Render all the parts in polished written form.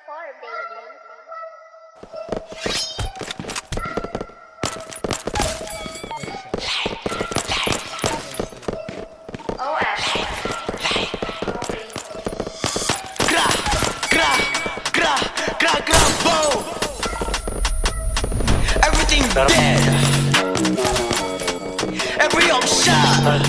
4, baby. Oh, Ashley. Gra, gra, gra, gra, gra, bow. Everything dead. Every option.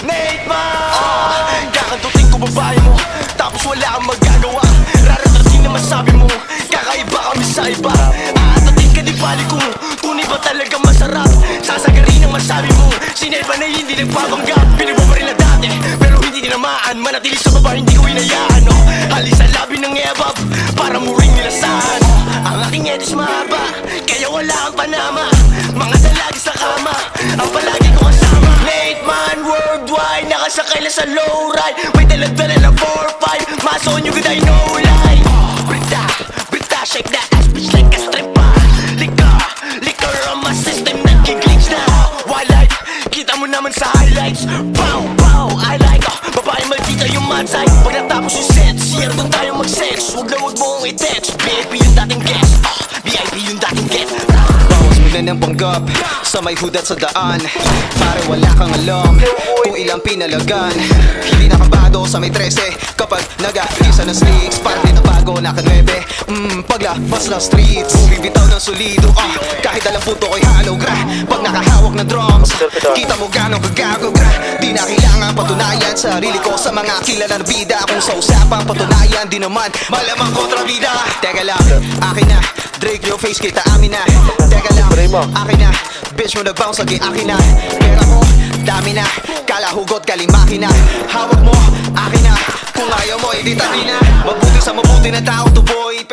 Nate man. Kakantutin ko babae mo, tapos wala kang magagawa. Raratasin na masabi mo, kakaiba kami sa iba. Aatatin ka di bali kung tunay ba talaga masarap. Sasagarin ang masabi mo, sineba na hindi nagpapanggap. Pinagbabaril na dati, pero hindi tinamaan. Manatili sa baba, hindi ko inayaan. Halis sa labi ng ebab, para muring nilasahan. Ang aking edis mahaba, kaya wala kang panama. Mga dalagi sa kama, ang palagi ko kasama. Late man worldwide, nakasakay na sa low ride. May daladala na 4-5, maso nyo good I know lie. Brita, Brita, shake that ass bitch like a stripper. Liquor, liquor on my system, nag-glitch na. Wildlife, kita mo naman sa highlights. Pow, pow, I like babae maldita yung mad side. Pag natapos yung set, siya doon tayo mag-sex. Huwag na huwag mo kong i-text, VIP yung dating guest, VIP yung dating guest. Bawas mo na ng panggap sa may hudat sa daan. Pare wala kang alam kung ilang pinalagan. Hindi nakabado sa may 13 kapag nag-agisa ng slicks. Parang di na bago, naka-9 paglabas ng streets. Bibitaw ng solido, kahit alam puto ko'y hollow gra. Pag nakahawak ng drums, kita mo gano'ng kagago gra. Di na kailangan patunayan sarili ko sa mga kilala na bida. Kung sa usapang patunayan, di naman malamang kontrabida. Teka lang, akin na Drake yung face kita amin na. Teka lang, akin na bitch mo nag-bounce lagi akin na. Pera mo, dami na. Kala hugot galing makina. Hawak mo, akin na. Kung ayaw mo, editahin na. Mabuti sa mabuti na tao to boy.